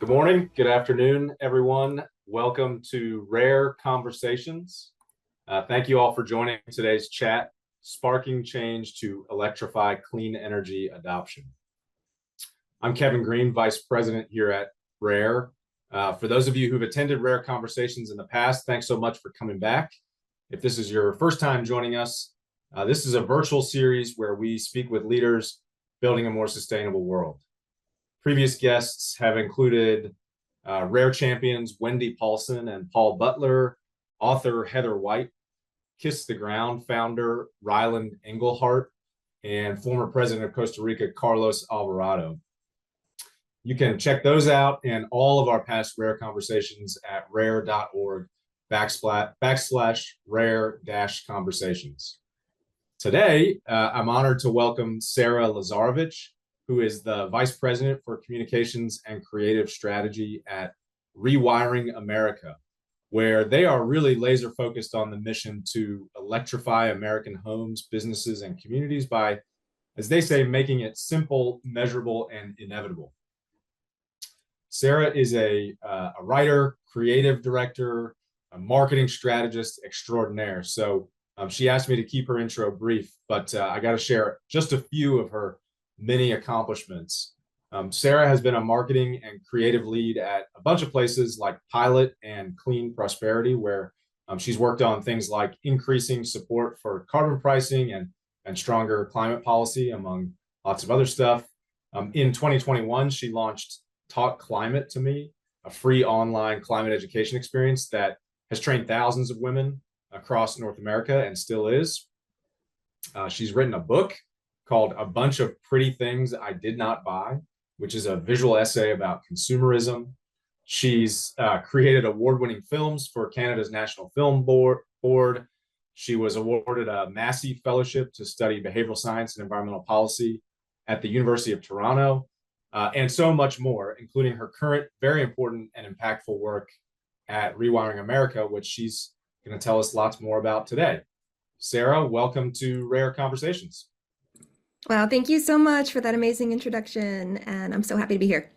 Good morning, good afternoon, everyone. Welcome to Rare Conversations. Thank you all for joining today's chat, Sparking Change to Electrify Clean Energy Adoption. I'm Kevin Green, Vice President here at Rare. For those of you who've attended Rare Conversations in the past, thanks so much for coming back. If this is your first time joining us, this is a virtual series where we speak with leaders building a more sustainable world. Previous guests have included Rare champions Wendy Paulson and Paul Butler, author Heather White, Kiss the Ground founder Ryland Engelhart, and former president of Costa Rica Carlos Alvarado. You can check those out and all of our past Rare Conversations at rare.org/rare-conversations. Today, I'm honored to welcome Sarah Lazarovic, who is the Vice President for Communications and Creative Strategy at Rewiring America, where they are really laser focused on the mission to electrify American homes, businesses, and communities by, as they say, making it simple, measurable, and inevitable. Sarah is a writer, creative director, a marketing strategist extraordinaire. So she asked me to keep her intro brief, but I got to share just a few of her many accomplishments. Sarah has been a marketing and creative lead at a bunch of places like Pilot and Clean Prosperity, where she's worked on things like increasing support for carbon pricing and stronger climate policy, among lots of other stuff. In 2021, she launched Talk Climate to Me, a free online climate education experience that has trained thousands of women across North America and still is. She's written a book called A Bunch of Pretty Things I Did Not Buy, which is a visual essay about consumerism. She's created award-winning films for Canada's National Film Board. She was awarded a Massey Fellowship to study behavioral science and environmental policy at the University of Toronto, and so much more, including her current very important and impactful work at Rewiring America, which she's going to tell us lots more about today. Sarah, welcome to Rare Conversations. Wow, thank you so much for that amazing introduction, and I'm so happy to be here.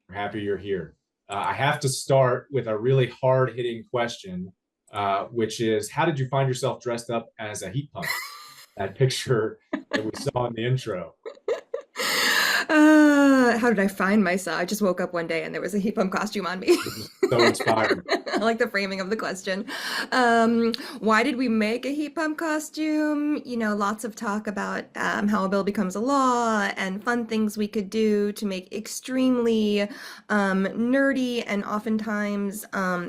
We're happy you're here. I have to start with a really hard-hitting question, which is, how did you find yourself dressed up as a heat pump? That picture that we saw in the intro. How did I find myself? I just woke up one day and there was a heat pump costume on me. This is so inspiring. I like the framing of the question. Why did we make a heat pump costume? You know, lots of talk about how a bill becomes a law and fun things we could do to make extremely nerdy and oftentimes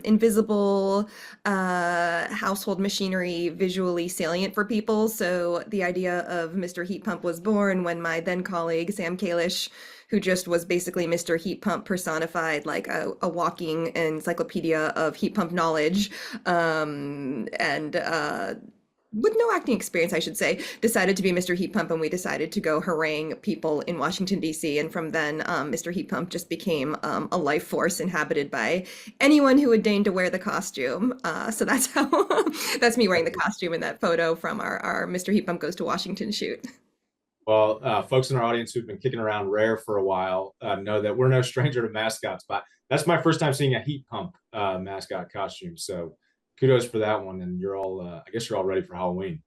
invisible household machinery visually salient for people. So the idea of Mr. Heat Pump was born when my then colleague, Sam Kalish, who just was basically Mr. Heat Pump personified, like a walking encyclopedia of heat pump knowledge, with no acting experience, I should say, decided to be Mr. Heat Pump, and we decided to go harangue people in Washington, D.C. And from then, Mr. Heat Pump just became a life force inhabited by anyone who would deign to wear the costume. So that's how, that's me wearing the costume in that photo from our Mr. Heat Pump Goes to Washington shoot. Well, folks in our audience who've been kicking around Rare for a while know that we're no stranger to mascots, but that's my first time seeing a heat pump mascot costume. So kudos for that one. And you're all, I guess you're all ready for Halloween.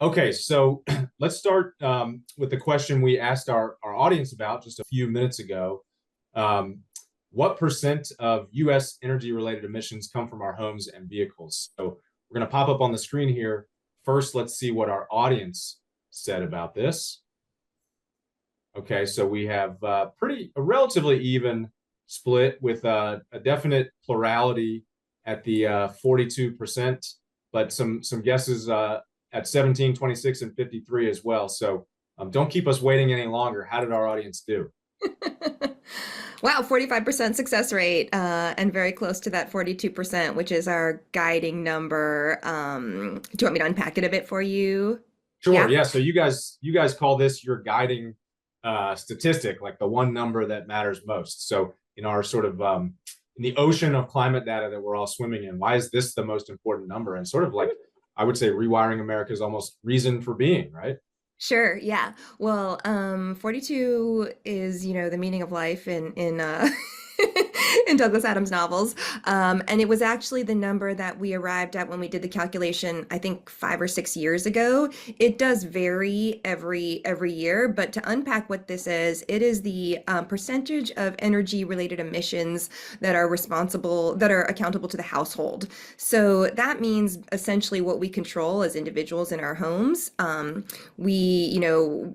Okay, so let's start with the question we asked our audience about just a few minutes ago. What % of US energy related emissions come from our homes and vehicles? So we're going to pop up on the screen here. First, let's see what our audience said about this. Okay, so we have a relatively even split with a definite plurality at the 42%, but some guesses at 17, 26, and 53 as well. So don't keep us waiting any longer. How did our audience do? Wow, 45% success rate, and very close to that 42%, which is our guiding number. Do you want me to unpack it a bit for you? Sure, yeah. So you guys call this your guiding statistic, like the one number that matters most. So in our sort of in the ocean of climate data that we're all swimming in, why is this the most important number? And sort of like, I would say Rewiring America is almost reason for being, right? Sure, yeah. Well, 42 is, the meaning of life in in Douglas Adams novels. And it was actually the number that we arrived at when we did the calculation, I think 5 or 6 years ago. It does vary every year, but to unpack what this is, it is the percentage of energy related emissions that are accountable to the household. So that means essentially what we control as individuals in our homes. We,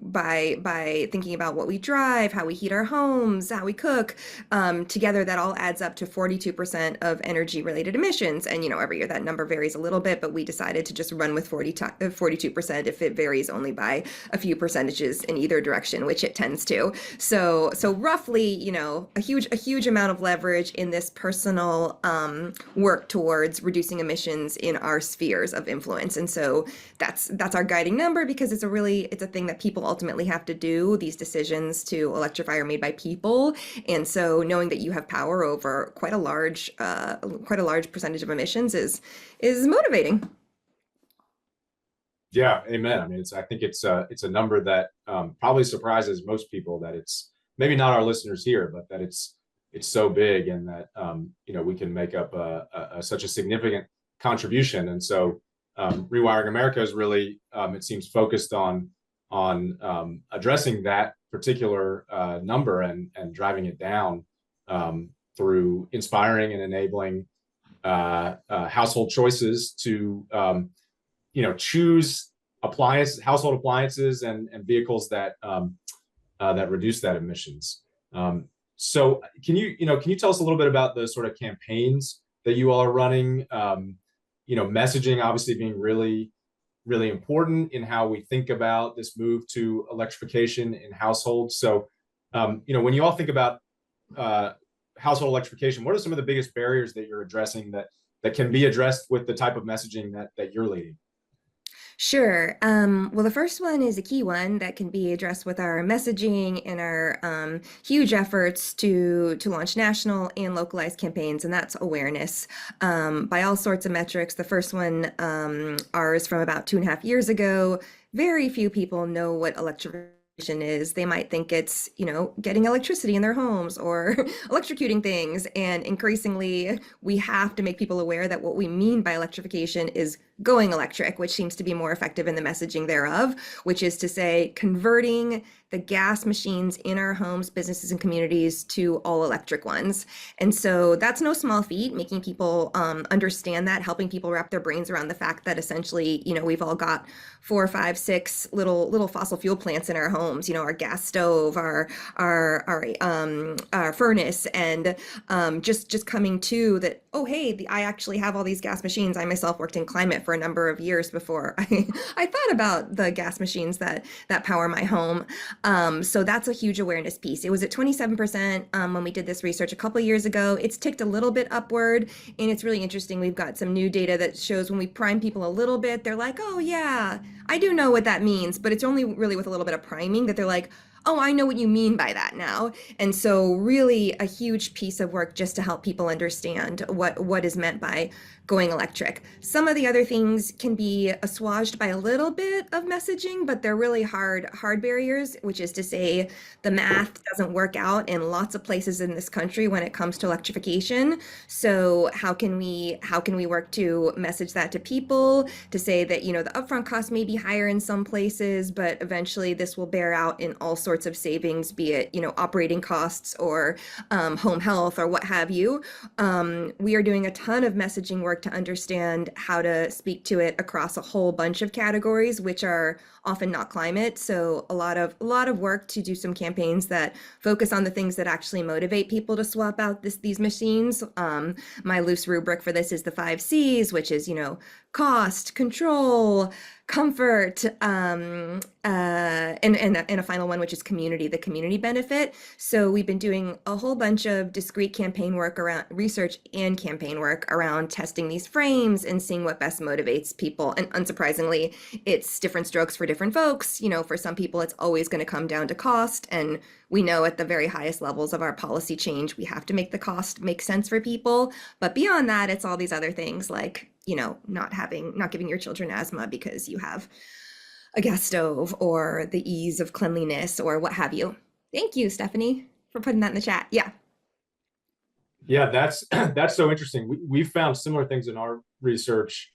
by thinking about what we drive, how we heat our homes, how we cook, together that all adds up to 42% of energy related emissions. And every year that number varies a little bit, but we decided to just run with 42% if it varies only by a few percentages in either direction, which it tends to. So roughly, a huge amount of leverage in this personal work towards reducing emissions in our spheres of influence. And so that's our guiding number because it's a thing that people ultimately have to do. These decisions to electrify are made by people, and so knowing that you have power over quite a large percentage of emissions is motivating. Yeah, amen. I mean, I think it's a number that probably surprises most people that it's maybe not our listeners here, but that it's so big and that we can make up such a significant contribution. And so Rewiring America is really it seems focused on addressing that particular number and driving it down through inspiring and enabling household choices to choose household appliances and vehicles that reduce that emissions. So can you tell us a little bit about the sort of campaigns that you all are running? Messaging obviously being really, really important in how we think about this move to electrification in households. So, when you all think about household electrification, what are some of the biggest barriers that you're addressing that can be addressed with the type of messaging that you're leading? Sure. Well, the first one is a key one that can be addressed with our messaging and our huge efforts to launch national and localized campaigns, and that's awareness by all sorts of metrics. The first one, ours from about 2.5 years ago, very few people know what electrification is. They might think it's, getting electricity in their homes or electrocuting things. And increasingly, we have to make people aware that what we mean by electrification is going electric, which seems to be more effective in the messaging thereof, which is to say, converting the gas machines in our homes, businesses, and communities to all electric ones. And so that's no small feat, making people understand that, helping people wrap their brains around the fact that essentially, we've all got 4, 5, 6 little fossil fuel plants in our homes, our gas stove, our furnace, and just coming to that, oh, hey, I actually have all these gas machines. I myself worked in climate for a number of years before I thought about the gas machines that power my home. So that's a huge awareness piece. It was at 27% when we did this research a couple of years ago. It's ticked a little bit upward, and it's really interesting. We've got some new data that shows when we prime people a little bit, they're like, oh yeah, I do know what that means, but it's only really with a little bit of priming that they're like, oh, I know what you mean by that now. And so really a huge piece of work just to help people understand what is meant by going electric. Some of the other things can be assuaged by a little bit of messaging, but they're really hard barriers, which is to say the math doesn't work out in lots of places in this country when it comes to electrification. So how can we work to message that to people to say that, the upfront cost may be higher in some places, but eventually this will bear out in all sorts of savings, be it, operating costs or home health or what have you. We are doing a ton of messaging work to understand how to speak to it across a whole bunch of categories, which are often not climate. So a lot of work to do some campaigns that focus on the things that actually motivate people to swap out these machines. My loose rubric for this is the 5 Cs, which is, cost, control, comfort, and a final one, which is community, the community benefit. So we've been doing a whole bunch of discrete campaign work around research and campaign work around testing these frames and seeing what best motivates people. And unsurprisingly, it's different strokes for different folks. For some people, it's always going to come down to cost. And we know at the very highest levels of our policy change, we have to make the cost make sense for people. But beyond that, it's all these other things like, not giving your children asthma because you have a gas stove or the ease of cleanliness or what have you. Thank you, Stephanie, for putting that in the chat. Yeah. Yeah, that's that's so interesting. We found similar things in our research,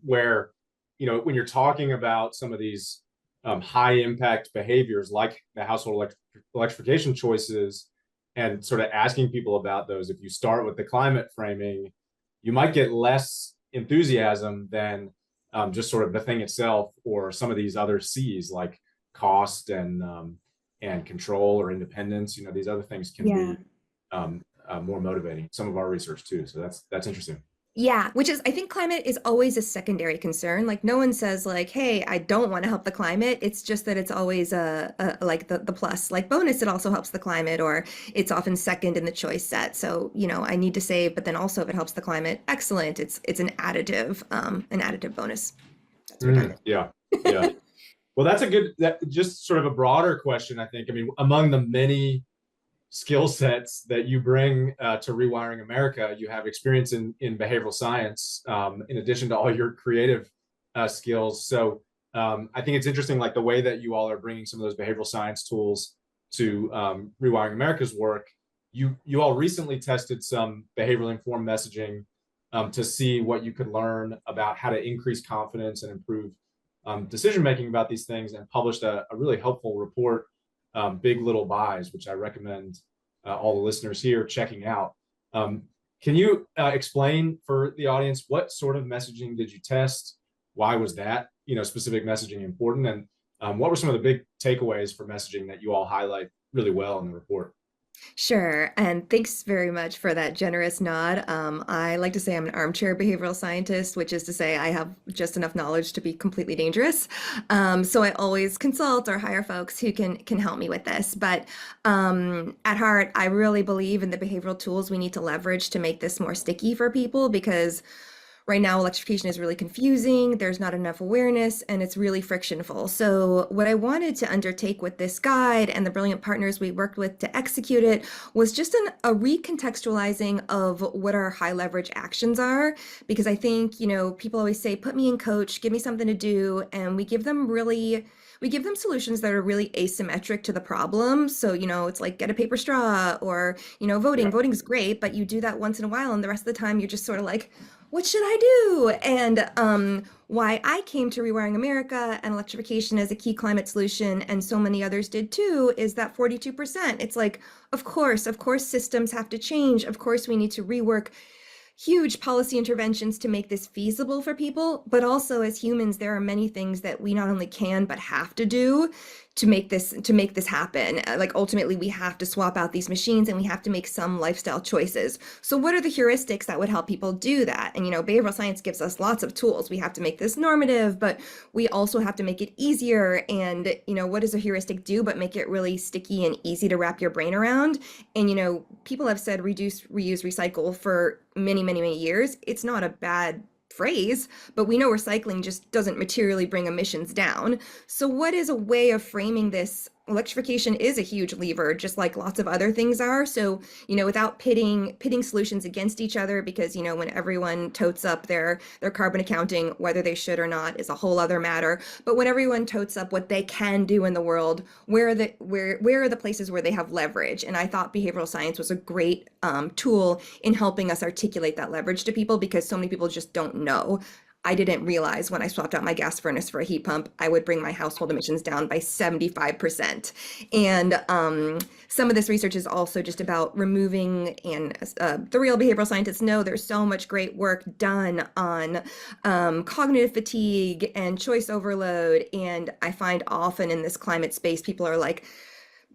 where, when you're talking about some of these high impact behaviors like the household electrification choices, and sort of asking people about those, if you start with the climate framing, you might get less enthusiasm than just sort of the thing itself, or some of these other C's like cost and control or independence. These other things can Yeah. be more motivating. Some of our research too. So that's interesting. Yeah, which is, I think climate is always a secondary concern. Like no one says like, hey, I don't want to help the climate. It's just that it's always a like the plus. Like bonus, it also helps the climate, or it's often second in the choice set. So, I need to save, but then also if it helps the climate, excellent. It's an additive bonus. That's redundant. Yeah, yeah. Well, that's a good, that just sort of a broader question, I think. I mean, among the many skill sets that you bring to Rewiring America, you have experience in behavioral science, in addition to all your creative skills. So I think it's interesting, like the way that you all are bringing some of those behavioral science tools to Rewiring America's work. You all recently tested some behavioral informed messaging to see what you could learn about how to increase confidence and improve decision making about these things, and published a really helpful report, Big Little Buys, which I recommend all the listeners here checking out. Can you explain for the audience, what sort of messaging did you test? Why was that specific messaging important? And what were some of the big takeaways for messaging that you all highlight really well in the report? Sure. And thanks very much for that generous nod. I like to say I'm an armchair behavioral scientist, which is to say I have just enough knowledge to be completely dangerous. So I always consult or hire folks who can help me with this. But at heart, I really believe in the behavioral tools we need to leverage to make this more sticky for people, because right now, electrification is really confusing, there's not enough awareness, and it's really frictionful. So what I wanted to undertake with this guide and the brilliant partners we worked with to execute it was just a recontextualizing of what our high leverage actions are. Because I think, people always say, put me in coach, give me something to do, and we give them solutions that are really asymmetric to the problem. So, it's like get a paper straw, or, voting. Yeah. Voting is great, but you do that once in a while, and the rest of the time you're just sort of like, what should I do? And why I came to Rewiring America and electrification as a key climate solution, and so many others did too, is that 42%. It's like, of course, systems have to change. Of course, we need to rework huge policy interventions to make this feasible for people. But also as humans, there are many things that we not only can, but have to do to make this happen. Like ultimately we have to swap out these machines, and we have to make some lifestyle choices. So what are the heuristics that would help people do that? And behavioral science gives us lots of tools. We have to make this normative, but we also have to make it easier. And what does a heuristic do but make it really sticky and easy to wrap your brain around? And people have said reduce, reuse, recycle for many, many, many years. It's not a bad phrase, but we know recycling just doesn't materially bring emissions down. So what is a way of framing this? Electrification is a huge lever, just like lots of other things are. So, without pitting solutions against each other, because, when everyone totes up their carbon accounting, whether they should or not is a whole other matter. But when everyone totes up what they can do in the world, where are the places where they have leverage? And I thought behavioral science was a great tool in helping us articulate that leverage to people, because so many people just don't know. I didn't realize when I swapped out my gas furnace for a heat pump, I would bring my household emissions down by 75%. And some of this research is also just about removing, and the real behavioral scientists know there's so much great work done on cognitive fatigue and choice overload. And I find often in this climate space, people are like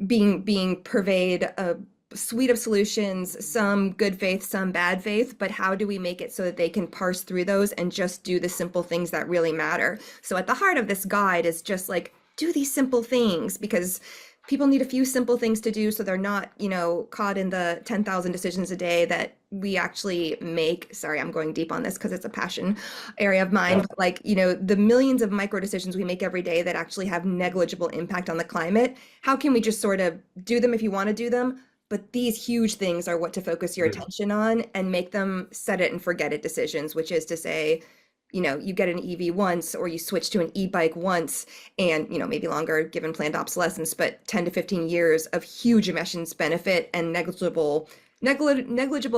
being purveyed a suite of solutions, some good faith, some bad faith, but how do we make it so that they can parse through those and just do the simple things that really matter? So at the heart of this guide is just like, do these simple things, because people need a few simple things to do so they're not, caught in the 10,000 decisions a day that we actually make. Sorry, I'm going deep on this because it's a passion area of mine. Yeah. But like, the millions of micro decisions we make every day that actually have negligible impact on the climate, how can we just sort of do them if you want to do them? But these huge things are what to focus your attention on and make them set it and forget it decisions, which is to say, you get an EV once or you switch to an e-bike once and, maybe longer given planned obsolescence, but 10 to 15 years of huge emissions benefit and negligible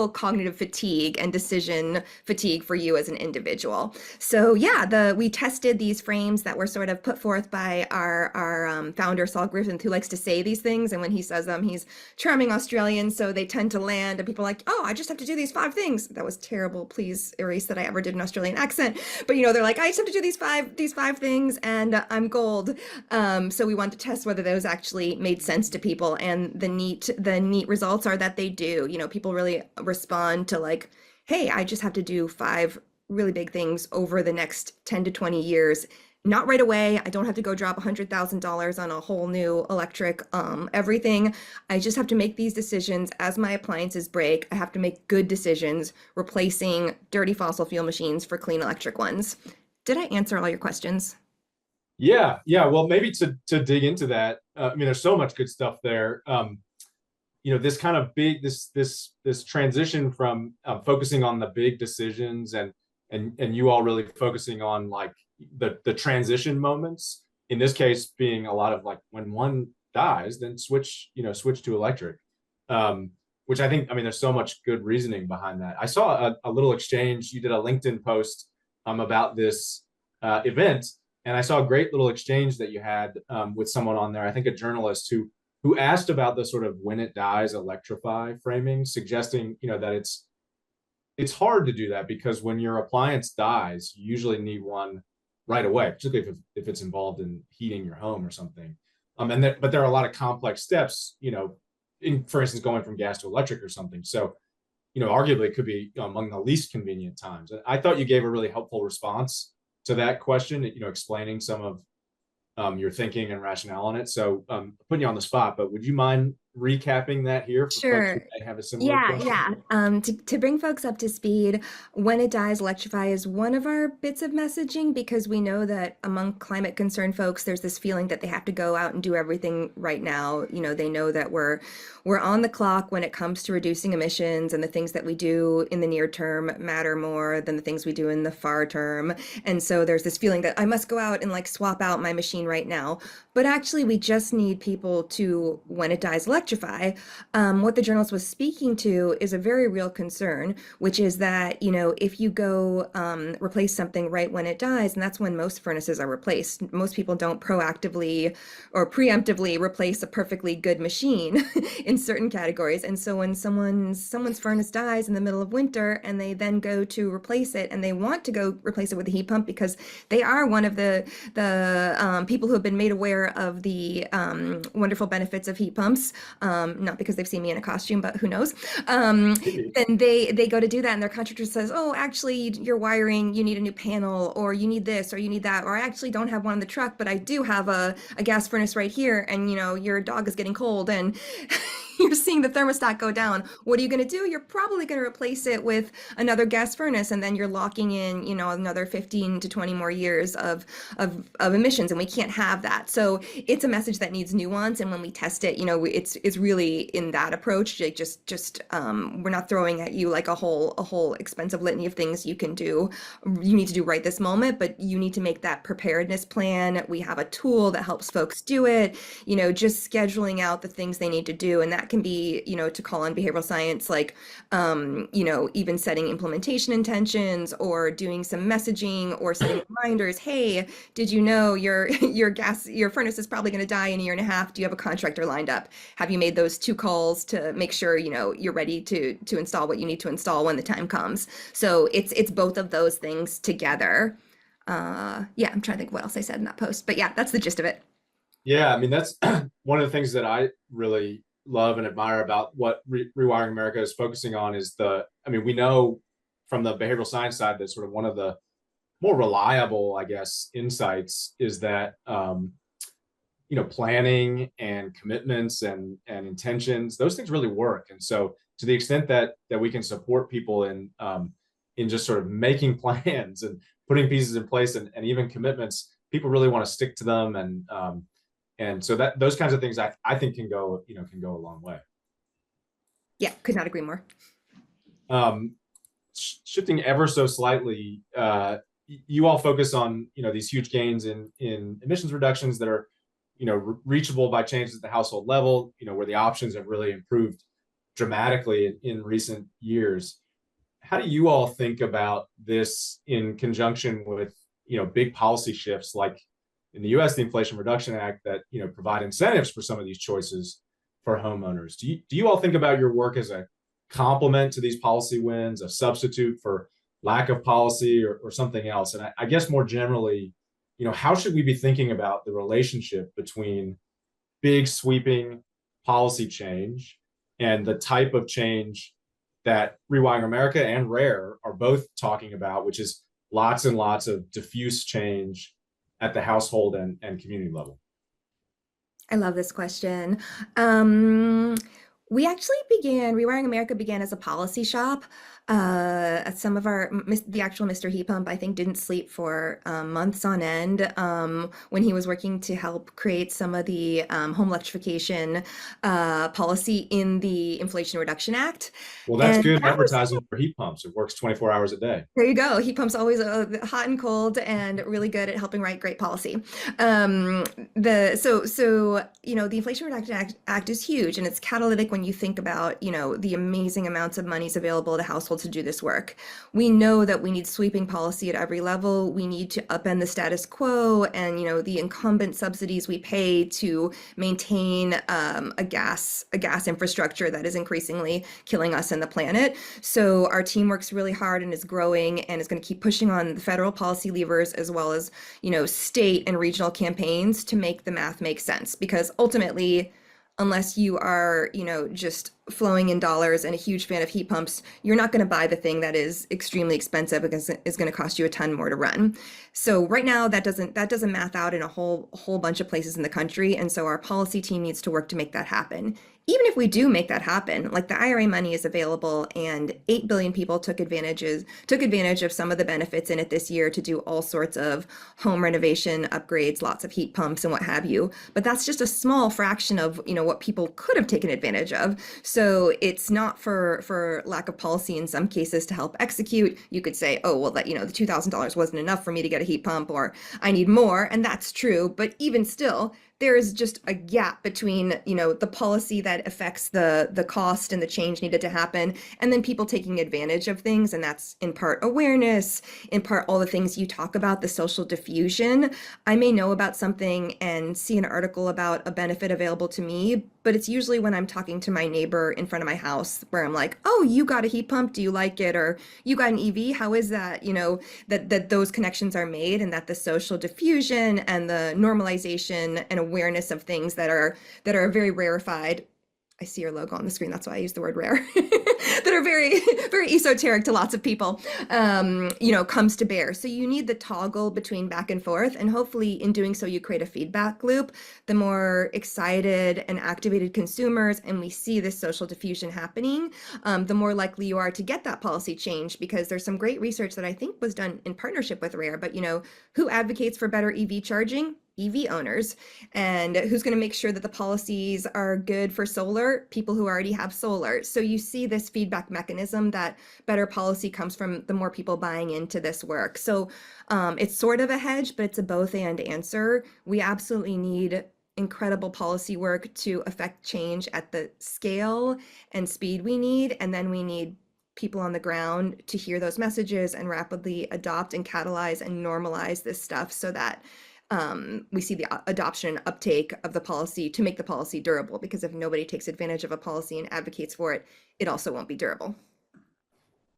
cognitive fatigue and decision fatigue for you as an individual. So yeah, we tested these frames that were sort of put forth by our founder Saul Griffin, who likes to say these things, and when he says them, he's charming Australian, so they tend to land, and people are like, oh, I just have to do these 5 things. That was terrible. Please erase that I ever did an Australian accent. But they're like, I just have to do these five things, and I'm gold. So we wanted to test whether those actually made sense to people, and the neat results are that they do. People really respond to like, hey, I just have to do 5 really big things over the next 10 to 20 years. Not right away. I don't have to go drop $100,000 on a whole new electric everything. I just have to make these decisions as my appliances break. I have to make good decisions, replacing dirty fossil fuel machines for clean electric ones. Did I answer all your questions? Yeah, yeah. Well, maybe to dig into that, I mean, there's so much good stuff there. This kind of this transition from focusing on the big decisions and you all really focusing on like the transition moments. In this case, being a lot of like when one dies, then switch to electric. Which I think, I mean, there's so much good reasoning behind that. I saw a little exchange. You did a LinkedIn post about this event, and I saw a great little exchange that you had with someone on there. I think a journalist who asked about the sort of when it dies electrify framing, suggesting that it's hard to do that because when your appliance dies, you usually need one right away, particularly if it's involved in heating your home or something. But there are a lot of complex steps, for instance, going from gas to electric or something. So, arguably it could be among the least convenient times. I thought you gave a really helpful response to that question, explaining some of your thinking and rationale on it. So putting you on the spot, but would you mind recapping that here for folks who Sure. may have a similar Yeah, question? yeah. To bring folks up to speed, when it dies, Electrify is one of our bits of messaging because we know that among climate concerned folks, there's this feeling that they have to go out and do everything right now. They know that we're on the clock when it comes to reducing emissions, and the things that we do in the near term matter more than the things we do in the far term. And so there's this feeling that I must go out and like swap out my machine right now. But actually, we just need people to, when it dies, electrify. What the journalist was speaking to is a very real concern, which is that, if you go replace something right when it dies, and that's when most furnaces are replaced. Most people don't proactively or preemptively replace a perfectly good machine in certain categories. And so when someone's furnace dies in the middle of winter and they then go to replace it and they want to go replace it with a heat pump because they are one of the people who have been made aware of the wonderful benefits of heat pumps, not because they've seen me in a costume, but who knows? Then they go to do that, and their contractor says, "Oh, actually, your wiring, you need a new panel, or you need this, or you need that, or I actually don't have one in the truck, but I do have a gas furnace right here, and your dog is getting cold, and you're seeing the thermostat go down. What are you going to do? You're probably going to replace it with another gas furnace, and then you're locking in, another 15 to 20 more years of emissions, and we can't have that. So it's a message that needs nuance, and when we test it, it's really in that approach. Like just we're not throwing at you like a whole expensive litany of things you can do. You need to do right this moment, but you need to make that preparedness plan. We have a tool that helps folks do it. Just scheduling out the things they need to do, and that can be, to call on behavioral science, like, even setting implementation intentions or doing some messaging or setting reminders. Hey, did you know your furnace is probably going to die in a year and a half? Do you have a contractor lined up? Have you made those 2 calls to make sure, you're ready to install what you need to install when the time comes? So it's both of those things together. Yeah, I'm trying to think what else I said in that post, but yeah, that's the gist of it. Yeah, I mean, that's one of the things that I really love and admire about what Rewiring America is focusing on is we know from the behavioral science side that sort of one of the more reliable, I guess, insights is that, planning and commitments and intentions, those things really work. And so to the extent that we can support people in just sort of making plans and putting pieces in place and even commitments, people really want to stick to them. And so that those kinds of things I think can go a long way. Yeah, could not agree more. Shifting ever so slightly, you all focus on, these huge gains in emissions reductions that are, reachable by changes at the household level, where the options have really improved dramatically in recent years. How do you all think about this in conjunction with, big policy shifts like in the US, the Inflation Reduction Act that, provide incentives for some of these choices for homeowners? Do you all think about your work as a complement to these policy wins, a substitute for lack of policy, or something else? And I guess more generally, how should we be thinking about the relationship between big sweeping policy change and the type of change that Rewiring America and Rare are both talking about, which is lots and lots of diffuse change at the household and community level? I love this question. We actually Rewiring America began as a policy shop. Some of the actual Mr. Heat Pump, I think, didn't sleep for months on end when he was working to help create some of the home electrification policy in the Inflation Reduction Act. Well, that's And good that was advertising for heat pumps. It works 24 hours a day. There you go. Heat pumps always hot and cold, and really good at helping write great policy. The Inflation Reduction Act is huge, and it's catalytic when you think about the amazing amounts of monies available to households to do this work. We know that we need sweeping policy at every level. We need to upend the status quo, and the incumbent subsidies we pay to maintain a gas infrastructure that is increasingly killing us and the planet. So our team works really hard and is growing and is going to keep pushing on the federal policy levers as well as, state and regional campaigns to make the math make sense. Because ultimately, unless you are, just flowing in dollars and a huge fan of heat pumps, you're not going to buy the thing that is extremely expensive because it's going to cost you a ton more to run. So right now that doesn't math out in a whole bunch of places in the country. And so our policy team needs to work to make that happen. Even if we do make that happen, like the IRA money is available and 8 billion people took advantage of some of the benefits in it this year to do all sorts of home renovation upgrades, lots of heat pumps and what have you. But that's just a small fraction of, what people could have taken advantage of. So it's not for lack of policy in some cases to help execute. You could say, oh, well, that, the $2,000 wasn't enough for me to get a heat pump, or I need more. And that's true. But even still, there is just a gap between, the policy that affects the cost and the change needed to happen, and then people taking advantage of things. And that's in part awareness, in part all the things you talk about, the social diffusion. I may know about something and see an article about a benefit available to me, but it's usually when I'm talking to my neighbor in front of my house where I'm like, oh, you got a heat pump, do you like it? Or you got an EV, how is that? That those connections are made, and that the social diffusion and the normalization and awareness of things that are very rarefied. I see your logo on the screen. That's why I use the word rare. That are very, very esoteric to lots of people, comes to bear. So you need the toggle between back and forth. And hopefully in doing so, you create a feedback loop. The more excited and activated consumers, and we see this social diffusion happening, the more likely you are to get that policy change, because there's some great research that I think was done in partnership with Rare, but who advocates for better EV charging? EV owners. And who's going to make sure that the policies are good for solar? People who already have solar. So you see this feedback mechanism that better policy comes from the more people buying into this work. So it's sort of a hedge, but it's a both and answer. We absolutely need incredible policy work to affect change at the scale and speed we need. And then we need people on the ground to hear those messages and rapidly adopt and catalyze and normalize this stuff so that we see the adoption and uptake of the policy to make the policy durable, because if nobody takes advantage of a policy and advocates for it, it also won't be durable.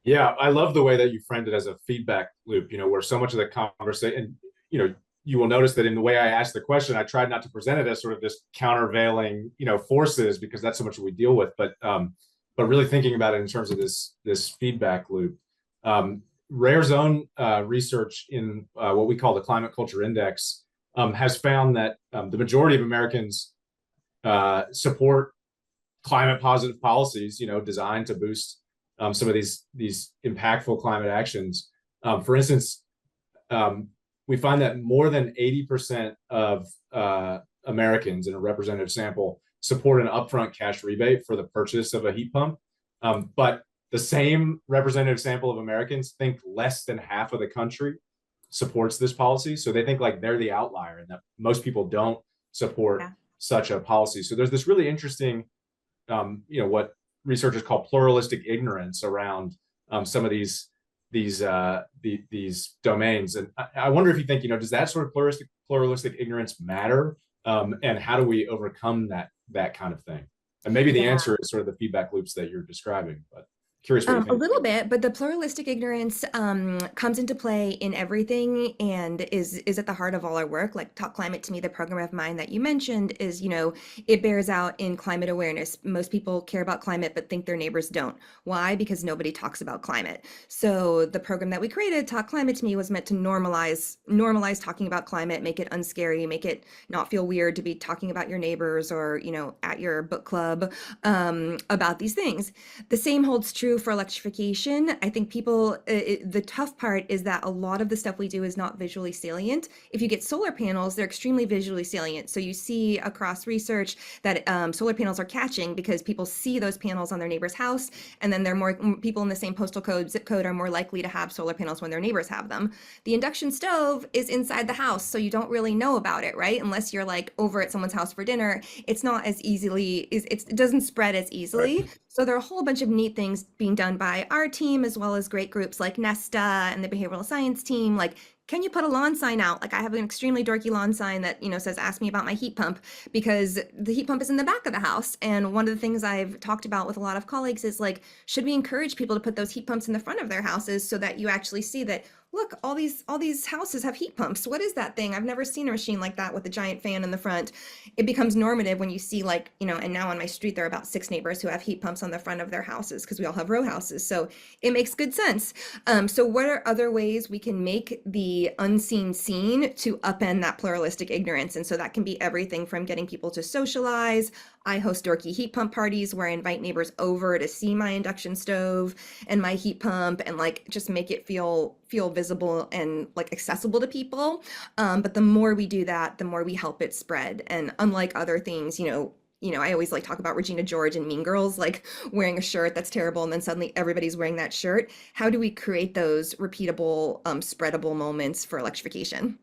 Yeah, I love the way that you framed it as a feedback loop, where so much of the conversation, you will notice that in the way I asked the question, I tried not to present it as sort of this countervailing, forces, because that's so much what we deal with, but really thinking about it in terms of this feedback loop. Rare's own research in what we call the Climate Culture Index has found that the majority of Americans support climate positive policies, designed to boost some of these impactful climate actions. For instance, we find that more than 80% of Americans in a representative sample support an upfront cash rebate for the purchase of a heat pump. But the same representative sample of Americans think less than half of the country supports this policy. So they think like they're the outlier and that most people don't support Yeah. such a policy. So there's this really interesting, what researchers call pluralistic ignorance around some of these domains. And I wonder if you think, does that sort of pluralistic ignorance matter? And how do we overcome that kind of thing? And maybe the Yeah. answer is sort of the feedback loops that you're describing, but curious what you A think. little bit, but the pluralistic ignorance comes into play in everything and is at the heart of all our work. Like Talk Climate to Me, the program of mine that you mentioned, is it bears out in climate awareness. Most people care about climate but think their neighbors don't. Why? Because nobody talks about climate. So the program that we created, Talk Climate to Me, was meant to normalize talking about climate, make it unscary, make it not feel weird to be talking about your neighbors or at your book club about these things. The same holds true for electrification. I think the tough part is that a lot of the stuff we do is not visually salient. If you get solar panels, they're extremely visually salient. So you see across research that solar panels are catching because people see those panels on their neighbor's house, and then they're more people in the same postal code, zip code, are more likely to have solar panels when their neighbors have them. The induction stove is inside the house, so you don't really know about it, right? Unless you're like over at someone's house for dinner, it's not as easily, it doesn't spread as Right. easily. So there are a whole bunch of neat things being done by our team, as well as great groups like Nesta and the behavioral science team. Like, can you put a lawn sign out? Like, I have an extremely dorky lawn sign that, says, ask me about my heat pump, because the heat pump is in the back of the house. And one of the things I've talked about with a lot of colleagues is like, should we encourage people to put those heat pumps in the front of their houses so that you actually see that, look, all these houses have heat pumps. What is that thing? I've never seen a machine like that with a giant fan in the front. It becomes normative when you see, like, and now on my street there are about 6 neighbors who have heat pumps on the front of their houses because we all have row houses. So it makes good sense. So what are other ways we can make the unseen seen to upend that pluralistic ignorance? And so that can be everything from getting people to socialize. I host dorky heat pump parties where I invite neighbors over to see my induction stove and my heat pump, and like just make it feel visible and like accessible to people. But the more we do that, the more we help it spread. And unlike other things, I always like talk about Regina George and Mean Girls, like wearing a shirt that's terrible and then suddenly everybody's wearing that shirt. How do we create those repeatable, spreadable moments for electrification?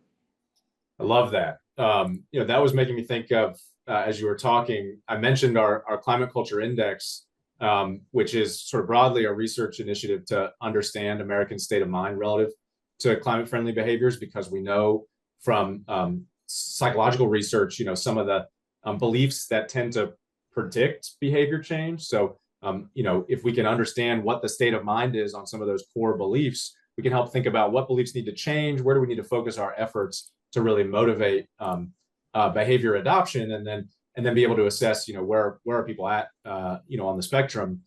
I love that. That was making me think of, as you were talking, I mentioned our climate culture index, which is sort of broadly a research initiative to understand American state of mind relative to climate friendly behaviors, because we know from psychological research, some of the beliefs that tend to predict behavior change. So, if we can understand what the state of mind is on some of those core beliefs, we can help think about what beliefs need to change, where do we need to focus our efforts to really motivate behavior adoption, and then be able to assess, where are people at, on the spectrum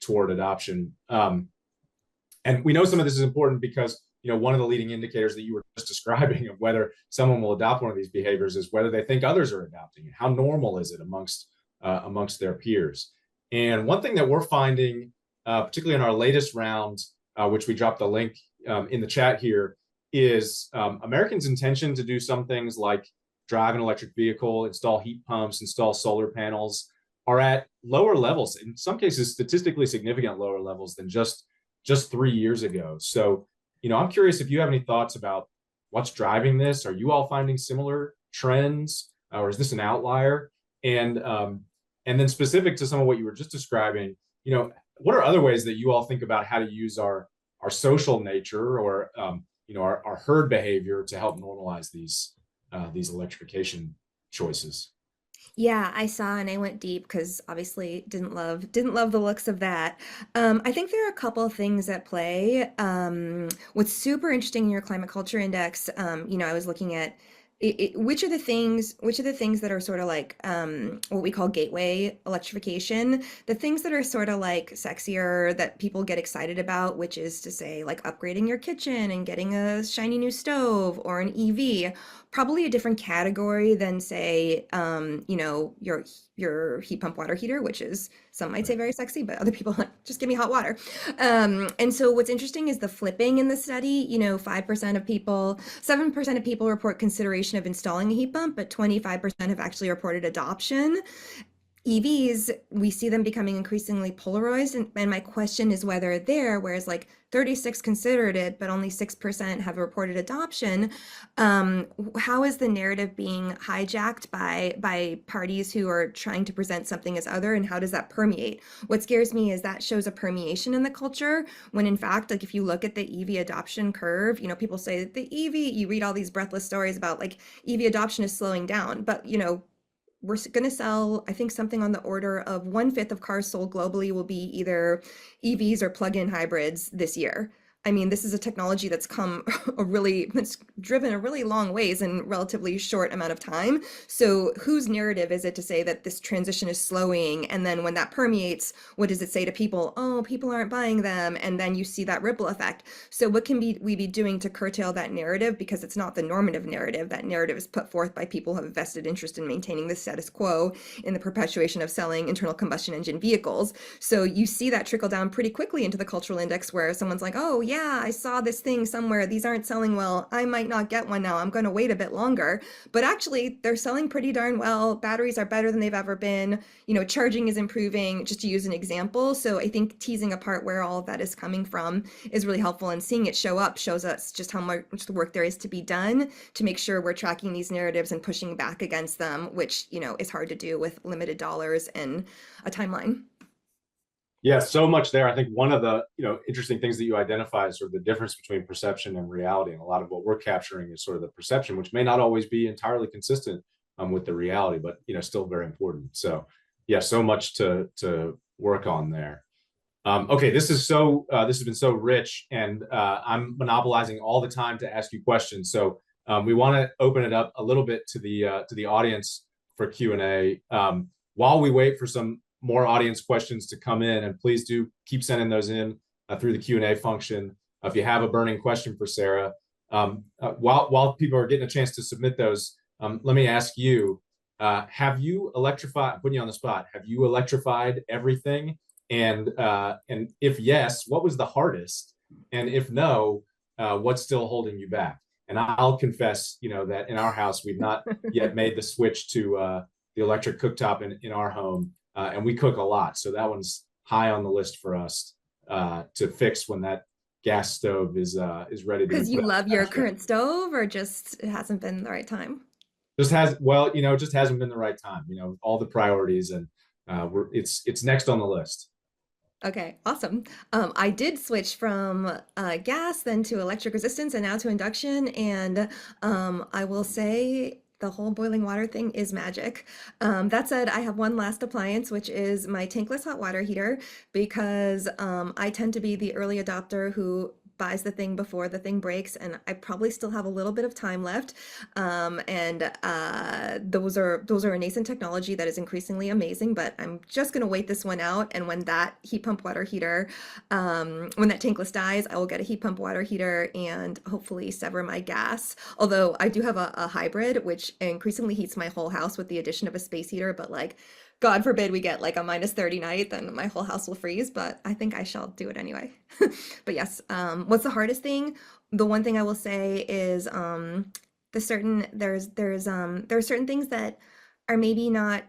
toward adoption. And we know some of this is important because, one of the leading indicators that you were just describing of whether someone will adopt one of these behaviors is whether they think others are adopting it. How normal is it amongst their peers? And one thing that we're finding, particularly in our latest round, which we dropped the link in the chat here, is Americans' intention to do some things like drive an electric vehicle, install heat pumps, install solar panels, are at lower levels, in some cases statistically significant lower levels than just 3 years ago. So, I'm curious if you have any thoughts about what's driving this. Are you all finding similar trends, or is this an outlier? And then specific to some of what you were just describing, what are other ways that you all think about how to use our social nature, or our herd behavior to help normalize these electrification choices? Yeah, I saw and I went deep because obviously didn't love the looks of that. I think there are a couple of things at play. What's super interesting in your climate culture index, I was looking at which are the things that are sort of like what we call gateway electrification, the things that are sort of like sexier that people get excited about, which is to say like upgrading your kitchen and getting a shiny new stove or an EV, probably a different category than say your heat pump water heater, which is some might say very sexy, but other people like just give me hot water. And so what's interesting is the flipping in the study. 5% of people, 7% of people report consideration of installing a heat pump, but 25% have actually reported adoption. EVs, we see them becoming increasingly polarized. And my question is whether whereas like 36 considered it, but only 6% have reported adoption. How is the narrative being hijacked by parties who are trying to present something as other, and how does that permeate? What scares me is that shows a permeation in the culture, when in fact, like if you look at the EV adoption curve, people say that the EV, you read all these breathless stories about like EV adoption is slowing down, but we're going to sell, I think, something on the order of 1/5 of cars sold globally will be either EVs or plug-in hybrids this year. I mean, this is a technology that's come it's driven a really long ways in relatively short amount of time. So whose narrative is it to say that this transition is slowing? And then when that permeates, what does it say to people? Oh, people aren't buying them. And then you see that ripple effect. So what can we be doing to curtail that narrative? Because it's not the normative narrative. That narrative is put forth by people who have a vested interest in maintaining the status quo in the perpetuation of selling internal combustion engine vehicles. So you see that trickle down pretty quickly into the cultural index, where someone's like, oh yeah, I saw this thing somewhere, these aren't selling well, I might not get one now, I'm going to wait a bit longer. But actually they're selling pretty darn well, batteries are better than they've ever been, charging is improving, just to use an example. So I think teasing apart where all of that is coming from is really helpful, and seeing it show up shows us just how much the work there is to be done to make sure we're tracking these narratives and pushing back against them, which is hard to do with limited dollars and a timeline. Yeah, so much there. I think one of the interesting things that you identify is sort of the difference between perception and reality, and a lot of what we're capturing is sort of the perception, which may not always be entirely consistent with the reality, but still very important. So yeah, so much to work on there. Okay, this has been so rich, and I'm monopolizing all the time to ask you questions. So we want to open it up a little bit to the audience for Q&A. While we wait for some more audience questions to come in, and please do keep sending those in through the Q&A function. If you have a burning question for Sarah, while people are getting a chance to submit those, let me ask you, have you electrified, I'm putting you on the spot, have you electrified everything? And if yes, what was the hardest? And if no, what's still holding you back? And I'll confess, that in our house, we've not yet made the switch to the electric cooktop in our home. And we cook a lot. So that one's high on the list for us to fix when that gas stove is ready to be Because you put love out. your current stove, or just it hasn't been the right time? Just just hasn't been the right time, all the priorities, and it's next on the list. Okay, awesome. I did switch from gas then to electric resistance and now to induction. And I will say the whole boiling water thing is magic. That said, I have one last appliance, which is my tankless hot water heater, because I tend to be the early adopter who buys the thing before the thing breaks, and I probably still have a little bit of time left. And those are a nascent technology that is increasingly amazing, but I'm just gonna wait this one out. And when that heat pump water heater, when that tankless dies, I will get a heat pump water heater and hopefully sever my gas. Although I do have a hybrid, which increasingly heats my whole house with the addition of a space heater, but like, God forbid we get like a -30 night, then my whole house will freeze, but I think I shall do it anyway. But yes, what's the hardest thing? The one thing I will say is there are certain things that are maybe not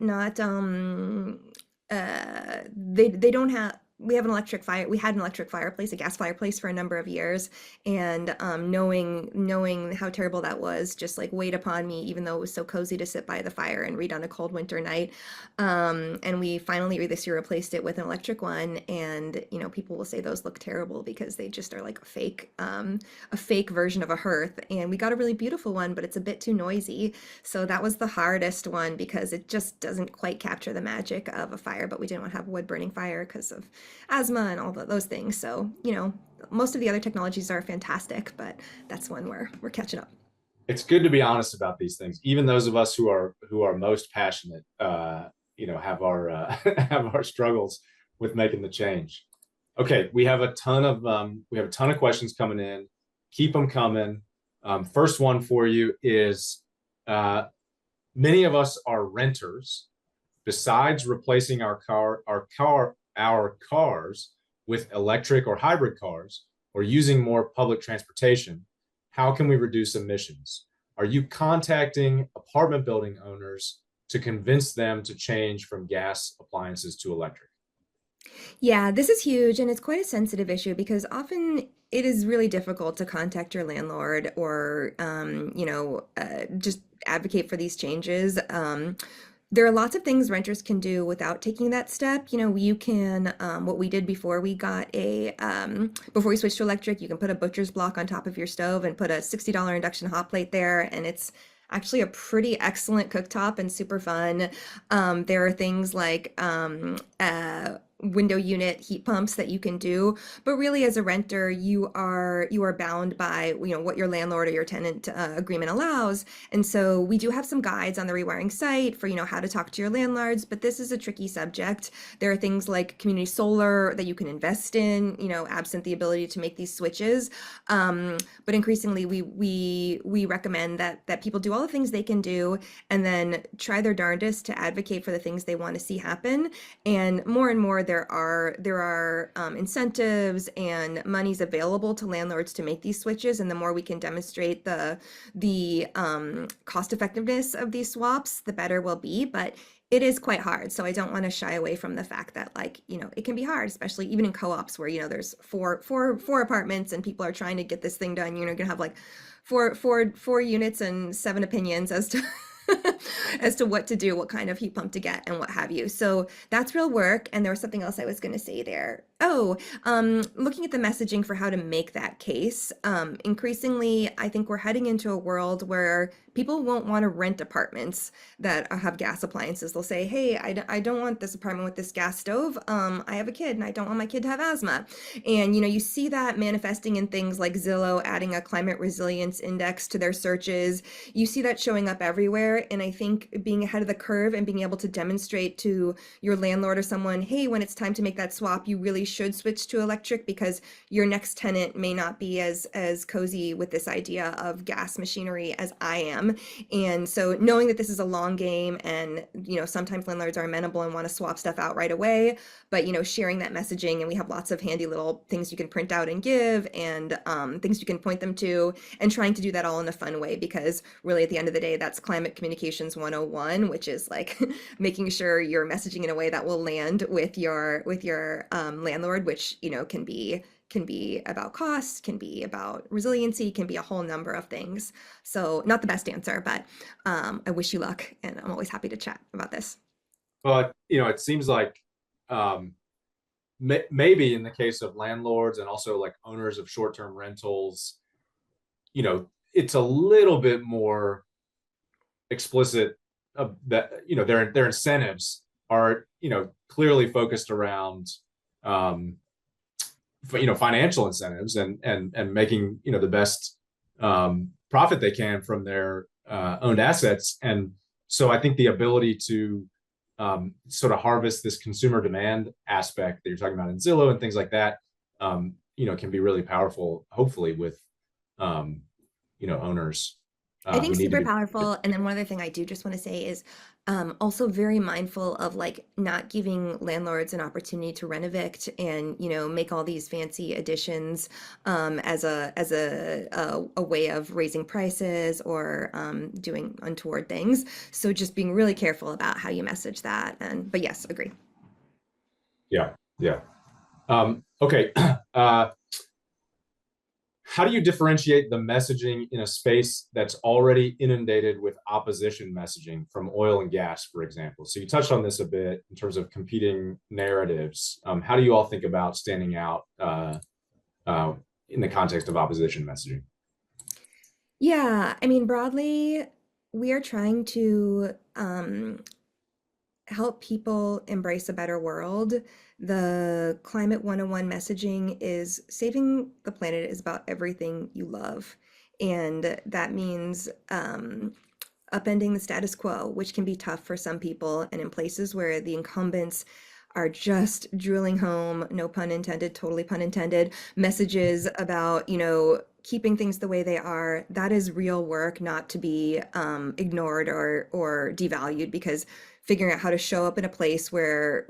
they don't have, we have an electric fire, we had an electric fireplace, a gas fireplace for a number of years, and knowing how terrible that was just like weighed upon me, even though it was so cozy to sit by the fire and read on a cold winter night. And we finally this year replaced it with an electric one, and people will say those look terrible because they just are like a fake version of a hearth, and we got a really beautiful one, but it's a bit too noisy. So that was the hardest one, because it just doesn't quite capture the magic of a fire, but we didn't want to have a wood burning fire because of asthma and all those things. So, most of the other technologies are fantastic, but that's one where we're catching up. It's good to be honest about these things. Even those of us who are most passionate, have our have our struggles with making the change. Okay, we have a ton of questions coming in. Keep them coming. First one for you is, many of us are renters. Besides replacing our cars with electric or hybrid cars, or using more public transportation, how can we reduce emissions? Are you contacting apartment building owners to convince them to change from gas appliances to electric? Yeah, this is huge and it's quite a sensitive issue because often it is really difficult to contact your landlord or, just advocate for these changes. There are lots of things renters can do without taking that step. You can, what we did before we got before we switched to electric, you can put a butcher's block on top of your stove and put a $60 induction hot plate there, and it's actually a pretty excellent cooktop and super fun. There are things like window unit heat pumps that you can do, but really as a renter, you are bound by what your landlord or your tenant agreement allows. And so we do have some guides on the Rewiring site for how to talk to your landlords, but this is a tricky subject. There are things like community solar that you can invest in, absent the ability to make these switches. But increasingly, we recommend that people do all the things they can do, and then try their darndest to advocate for the things they want to see happen. And more, there are incentives and monies available to landlords to make these switches. And the more we can demonstrate the cost effectiveness of these swaps, the better we'll be. But it is quite hard. So I don't want to shy away from the fact that, it can be hard, especially even in co-ops where, there's four apartments and people are trying to get this thing done. You're gonna have like four units and seven opinions as to as to what to do, what kind of heat pump to get, and what have you. So that's real work. And there was something else I was going to say there. Oh, looking at the messaging for how to make that case. Increasingly, I think we're heading into a world where people won't want to rent apartments that have gas appliances. They'll say, hey, I don't want this apartment with this gas stove. I have a kid and I don't want my kid to have asthma. And, you see that manifesting in things like Zillow adding a climate resilience index to their searches. You see that showing up everywhere. And I think being ahead of the curve and being able to demonstrate to your landlord or someone, hey, when it's time to make that swap, you really should switch to electric because your next tenant may not be as cozy with this idea of gas machinery as I am. And so knowing that this is a long game, and sometimes landlords are amenable and want to swap stuff out right away, but sharing that messaging, and we have lots of handy little things you can print out and give, and things you can point them to, and trying to do that all in a fun way, because really at the end of the day, that's climate communications 101, which is like making sure you're messaging in a way that will land with your landlord, which can be about cost, can be about resiliency, can be a whole number of things. So not the best answer, but I wish you luck, and I'm always happy to chat about this. But it seems like um, maybe in the case of landlords and also like owners of short-term rentals, it's a little bit more explicit that their incentives are clearly focused around financial incentives and making the best profit they can from their owned assets. And so I think the ability to sort of harvest this consumer demand aspect that you're talking about in Zillow and things like that, can be really powerful, hopefully, with I owners think who need to super be. powerful. And then one other thing I do just want to say is also very mindful of like not giving landlords an opportunity to renovict and make all these fancy additions as a way of raising prices or doing untoward things. So just being really careful about how you message that. And but yes, agree. Yeah, yeah. Okay. How do you differentiate the messaging in a space that's already inundated with opposition messaging from oil and gas, for example? So you touched on this a bit in terms of competing narratives. How do you all think about standing out uh, in the context of opposition messaging? Yeah, I mean, broadly, we are trying to help people embrace a better world. The Climate 101 messaging is saving the planet is about everything you love. And that means upending the status quo, which can be tough for some people. And in places where the incumbents are just drilling home, no pun intended, totally pun intended, messages about, keeping things the way they are, that is real work, not to be ignored or devalued, because figuring out how to show up in a place where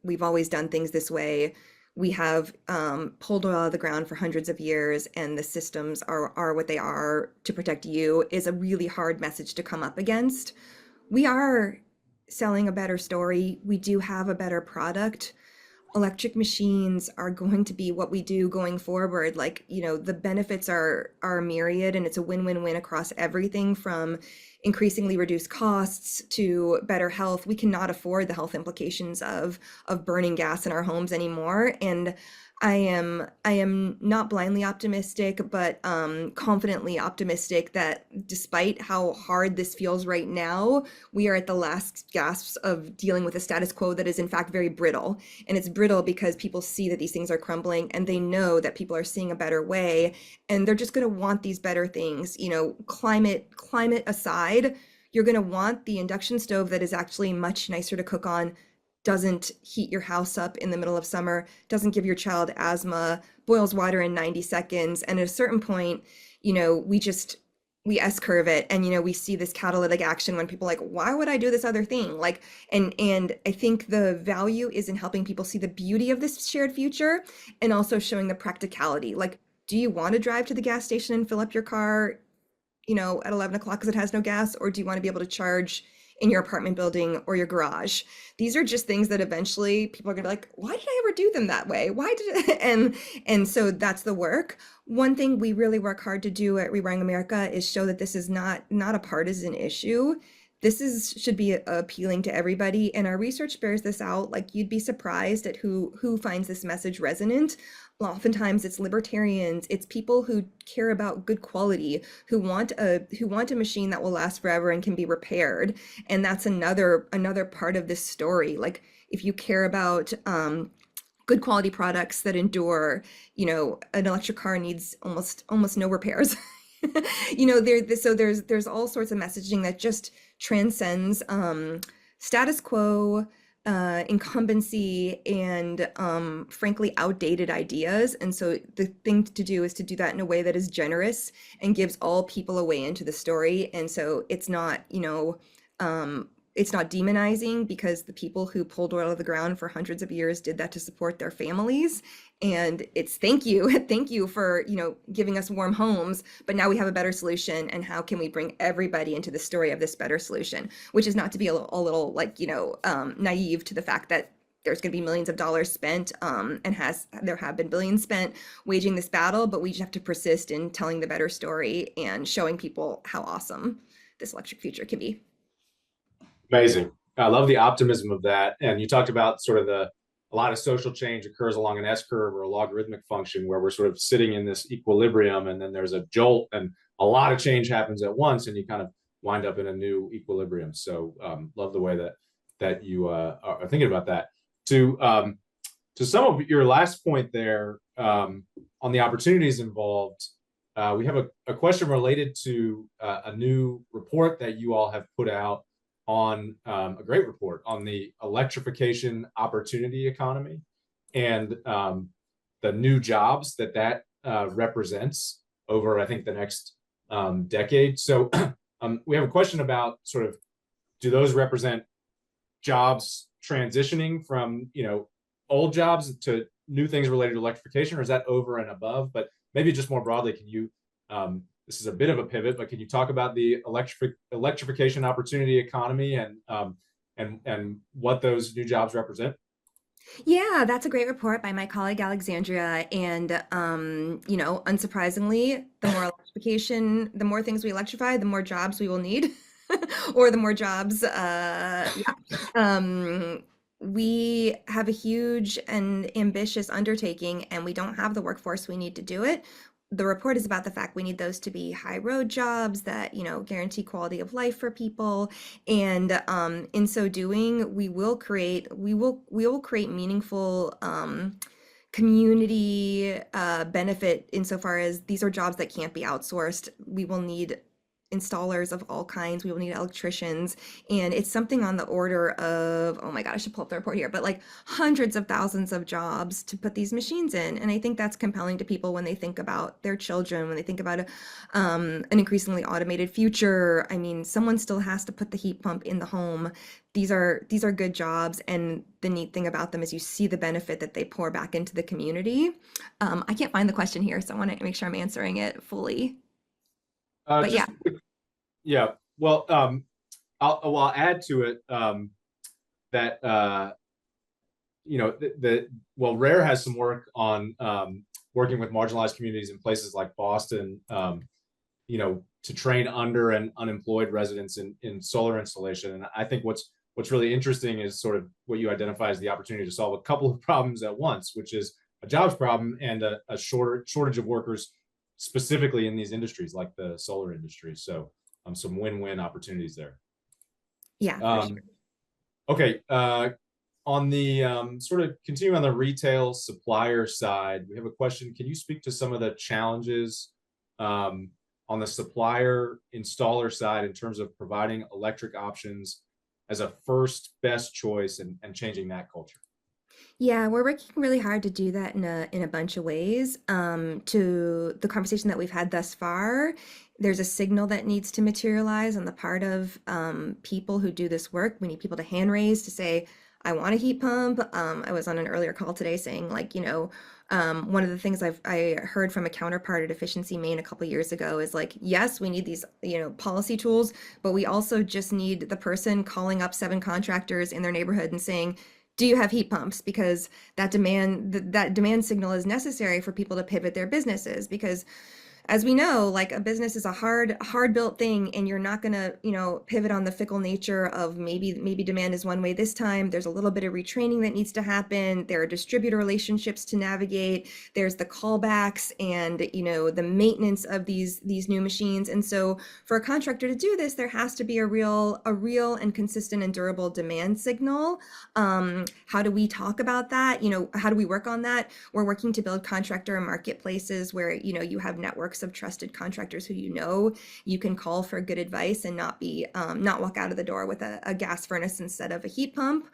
we've always done things this way, we have pulled oil out of the ground for hundreds of years, and the systems are what they are to protect you, is a really hard message to come up against. We are selling a better story. We do have a better product. electric machines are going to be what we do going forward. Like, the benefits are myriad, and it's a win-win-win across everything from increasingly reduced costs to better health. We cannot afford the health implications of burning gas in our homes anymore. And I am not blindly optimistic, but confidently optimistic that despite how hard this feels right now, we are at the last gasps of dealing with a status quo that is in fact very brittle. And it's brittle because people see that these things are crumbling, and they know that people are seeing a better way, and they're just going to want these better things. Climate aside, you're going to want the induction stove that is actually much nicer to cook on, doesn't heat your house up in the middle of summer, doesn't give your child asthma, boils water in 90 seconds. And at a certain point, we S curve it, and we see this catalytic action when people are like, why would I do this other thing? Like, and I think the value is in helping people see the beauty of this shared future, and also showing the practicality. Like, do you want to drive to the gas station and fill up your car, at 11 o'clock because it has no gas? Or do you want to be able to charge in your apartment building or your garage? These are just things that eventually people are going to be like, why did I ever do them that way? Why did it? And so that's the work. One thing we really work hard to do at Rewiring America is show that this is not a partisan issue. Should be appealing to everybody, and our research bears this out. Like, you'd be surprised at who finds this message resonant. Oftentimes it's libertarians, it's people who care about good quality, who want a machine that will last forever and can be repaired. And that's another part of this story. Like, if you care about good quality products that endure, an electric car needs almost no repairs. There's all sorts of messaging that just transcends status quo, incumbency, and frankly outdated ideas. And so the thing to do is to do that in a way that is generous and gives all people a way into the story. And so it's not demonizing, because the people who pulled oil out of the ground for hundreds of years did that to support their families. And it's thank you, thank you for, giving us warm homes, but now we have a better solution. And how can we bring everybody into the story of this better solution? Which is not to be a little like, naive to the fact that there's going to be millions of dollars spent, and there have been billions spent waging this battle, but we just have to persist in telling the better story and showing people how awesome this electric future can be. Amazing. I love the optimism of that. And you talked about sort of a lot of social change occurs along an S curve or a logarithmic function, where we're sort of sitting in this equilibrium, and then there's a jolt and a lot of change happens at once, and you kind of wind up in a new equilibrium. So love the way that you are thinking about that. To some of your last point there, on the opportunities involved, we have a question related to a new report that you all have put out on a great report on the electrification opportunity economy, and the new jobs that represents over, I think, the next decade. So we have a question about sort of, do those represent jobs transitioning from, old jobs to new things related to electrification, or is that over and above? But maybe just more broadly, can you this is a bit of a pivot, but can you talk about the electrification opportunity economy and what those new jobs represent? Yeah, that's a great report by my colleague Alexandria. And, unsurprisingly, the more electrification, the more things we electrify, the more jobs we will need, or the more jobs. Yeah. We have a huge and ambitious undertaking, and we don't have the workforce we need to do it. The report is about the fact we need those to be high road jobs that, guarantee quality of life for people. And in so doing, we will create meaningful community benefit, insofar as these are jobs that can't be outsourced. We will need installers of all kinds. We will need electricians. And it's something on the order of, oh my God, I should pull up the report here, but like hundreds of thousands of jobs to put these machines in. And I think that's compelling to people when they think about their children, when they think about an increasingly automated future. I mean, someone still has to put the heat pump in the home. These are good jobs. And the neat thing about them is you see the benefit that they pour back into the community. I can't find the question here, so I want to make sure I'm answering it fully. But Just yeah. yeah. Well, I'll add to it that well, Rare has some work on working with marginalized communities in places like Boston, to train under and unemployed residents in solar installation. And I think what's really interesting is sort of what you identify as the opportunity to solve a couple of problems at once, which is a jobs problem and a shortage of workers specifically in these industries like the solar industry. So some win-win opportunities there. Yeah, for sure. Okay. On the sort of continue on the retail supplier side, we have a question. Can you speak to some of the challenges on the supplier installer side in terms of providing electric options as a first best choice and changing that culture? Yeah, we're working really hard to do that in a bunch of ways. To the conversation that we've had thus far, there's a signal that needs to materialize on the part of people who do this work. We need people to hand raise to say, I want a heat pump. I was on an earlier call today saying, like, one of the things I heard from a counterpart at Efficiency Maine a couple years ago is like, yes, we need these, policy tools, but we also just need the person calling up 7 contractors in their neighborhood and saying, do you have heat pumps? Because that demand signal is necessary for people to pivot their businesses. Because as we know, like a business is a hard built thing, and you're not gonna, pivot on the fickle nature of maybe demand is one way this time. There's a little bit of retraining that needs to happen. There are distributor relationships to navigate. There's the callbacks and, the maintenance of these new machines. And so for a contractor to do this, there has to be a real and consistent and durable demand signal. How do we talk about that? How do we work on that? We're working to build contractor marketplaces where, you have networks of trusted contractors who you can call for good advice and not walk out of the door with a gas furnace instead of a heat pump.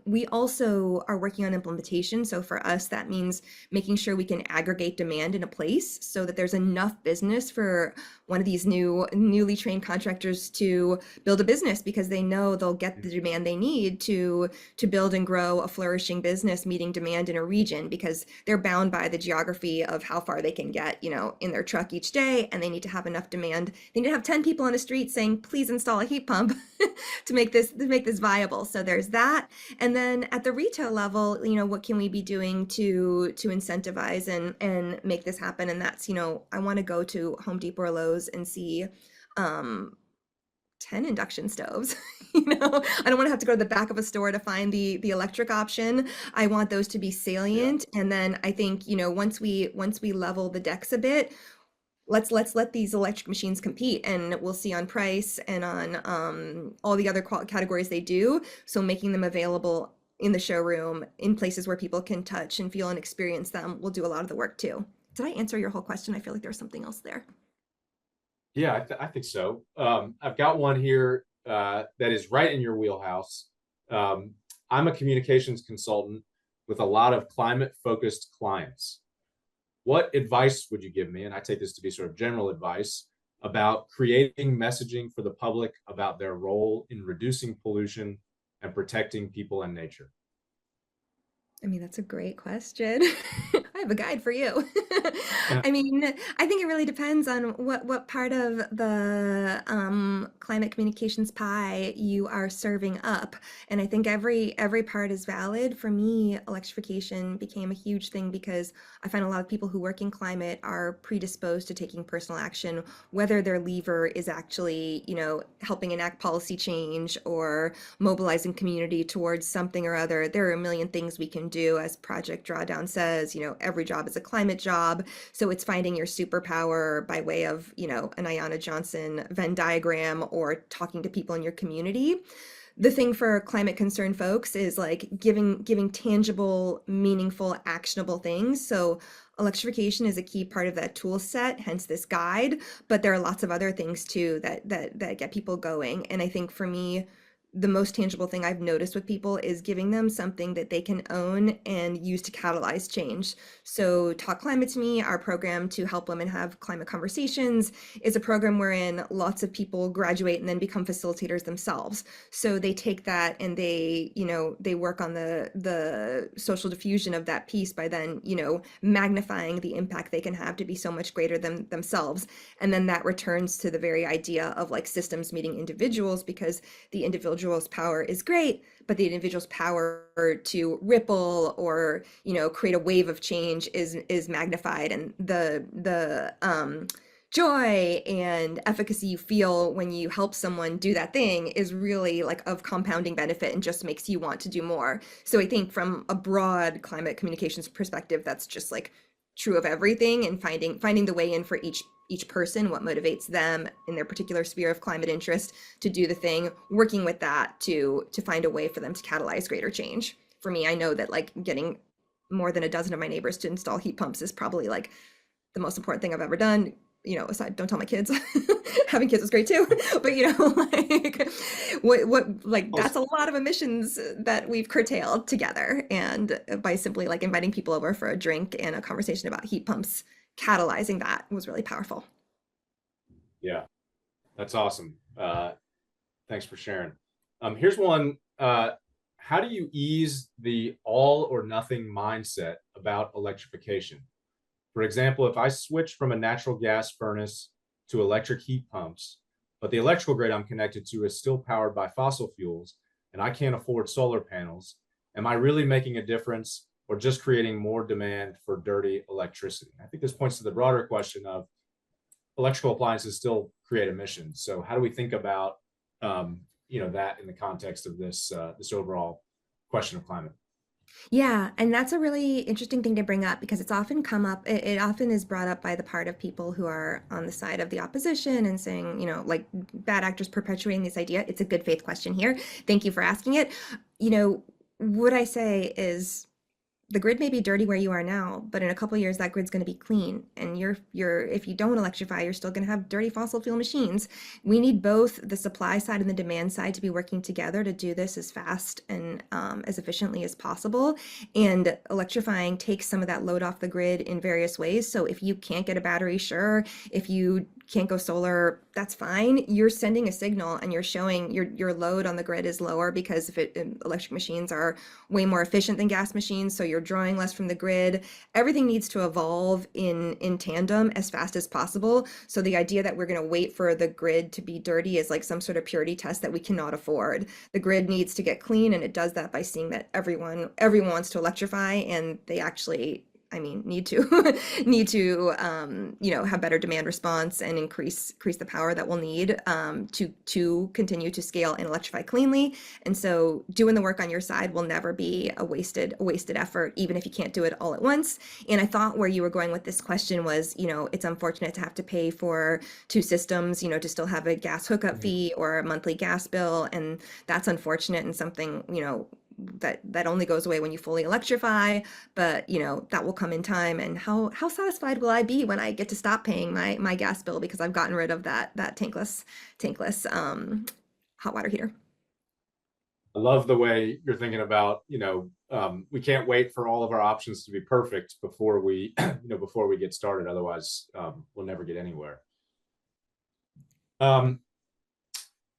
We also are working on implementation. So for us, that means making sure we can aggregate demand in a place so that there's enough business for one of these newly trained contractors to build a business, because they know they'll get the demand they need to build and grow a flourishing business meeting demand in a region, because they're bound by the geography of how far they can get, in their truck each day, and they need to have enough demand. They need to have 10 people on the street saying, please install a heat pump to make this viable. So there's that. And then at the retail level, what can we be doing to incentivize and make this happen? And that's, I want to go to Home Depot or Lowe's and see 10 induction stoves. I don't want to have to go to the back of a store to find the electric option. I want those to be salient. Yeah. And then I think, once we level the decks a bit, let's let these electric machines compete, and we'll see on price and on all the other categories they do. So making them available in the showroom in places where people can touch and feel and experience them will do a lot of the work too. Did I answer your whole question? I feel like there's something else there. Yeah, I think so. I've got one here that is right in your wheelhouse. I'm a communications consultant with a lot of climate-focused clients. What advice would you give me, and I take this to be sort of general advice, about creating messaging for the public about their role in reducing pollution and protecting people and nature? I mean, that's a great question. I have a guide for you. Yeah. I mean, I think it really depends on what part of the climate communications pie you are serving up. And I think every part is valid. For me, electrification became a huge thing because I find a lot of people who work in climate are predisposed to taking personal action, whether their lever is actually, helping enact policy change or mobilizing community towards something or other. There are a million things we can do. As Project Drawdown says, every job is a climate job. So it's finding your superpower by way of, an Ayanna Johnson Venn diagram or talking to people in your community. The thing for climate concerned folks is like giving tangible, meaningful, actionable things. So electrification is a key part of that tool set, hence this guide. But there are lots of other things too that get people going. And I think for me, the most tangible thing I've noticed with people is giving them something that they can own and use to catalyze change. So Talk Climate to Me, our program to help women have climate conversations, is a program wherein lots of people graduate and then become facilitators themselves. So they take that and they work on the social diffusion of that piece by then, magnifying the impact they can have to be so much greater than themselves. And then that returns to the very idea of like systems meeting individuals, because the individual individual's power is great, but the individual's power to ripple or, create a wave of change is magnified. And the joy and efficacy you feel when you help someone do that thing is really like of compounding benefit and just makes you want to do more. So I think from a broad climate communications perspective, that's just like true of everything, and finding the way in for each person, what motivates them in their particular sphere of climate interest to do the thing, working with that to find a way for them to catalyze greater change. For me, I know that like getting more than a dozen of my neighbors to install heat pumps is probably like the most important thing I've ever done. Aside, don't tell my kids. Having kids was great too, but like what like that's a lot of emissions that we've curtailed together. And by simply like inviting people over for a drink and a conversation about heat pumps, catalyzing that was really powerful. Yeah, that's awesome. Thanks for sharing. Here's one. How do you ease the all or nothing mindset about electrification? For example, if I switch from a natural gas furnace to electric heat pumps, but the electrical grid I'm connected to is still powered by fossil fuels and I can't afford solar panels, am I really making a difference or just creating more demand for dirty electricity? I think this points to the broader question of electrical appliances still create emissions. So how do we think about that in the context of this overall question of climate? Yeah, and that's a really interesting thing to bring up because it's often come up, it often is brought up by the part of people who are on the side of the opposition and saying, like bad actors perpetuating this idea. It's a good faith question here. Thank you for asking it. What I say is the grid may be dirty where you are now, but in a couple of years that grid's going to be clean. And you're if you don't electrify, you're still going to have dirty fossil fuel machines. We need both the supply side and the demand side to be working together to do this as fast and as efficiently as possible. And electrifying takes some of that load off the grid in various ways. So if you can't get a battery, sure. If you can't go solar, that's fine. You're sending a signal and you're showing your load on the grid is lower because electric machines are way more efficient than gas machines, so you're drawing less from the grid. Everything needs to evolve in tandem as fast as possible. So the idea that we're going to wait for the grid to be dirty is like some sort of purity test that we cannot afford. The grid needs to get clean, and it does that by seeing that everyone wants to electrify, and they actually need to have better demand response and increase the power that we'll need to continue to scale and electrify cleanly. And so doing the work on your side will never be a wasted effort, even if you can't do it all at once. And I thought where you were going with this question was, it's unfortunate to have to pay for two systems, to still have a gas hookup fee or a monthly gas bill. And that's unfortunate and something, that only goes away when you fully electrify, but that will come in time. And how satisfied will I be when I get to stop paying my gas bill because I've gotten rid of that tankless hot water heater. I love the way you're thinking about, we can't wait for all of our options to be perfect before we before we get started. Otherwise, we'll never get anywhere.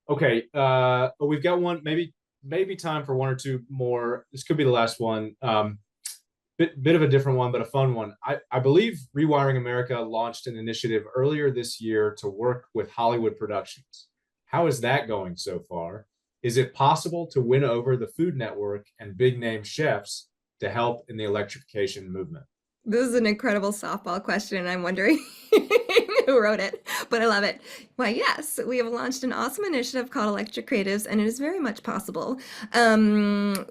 Okay, we've got one, maybe time for one or two more. This could be the last one. Bit of a different one, but a fun one. I believe Rewiring America launched an initiative earlier this year to work with Hollywood productions. How is that going so far? Is it possible to win over the Food Network and big name chefs to help in the electrification movement? This is an incredible softball question, and I'm wondering who wrote it, but I love it. Why, yes, we have launched an awesome initiative called Electric Creatives, and it is very much possible. To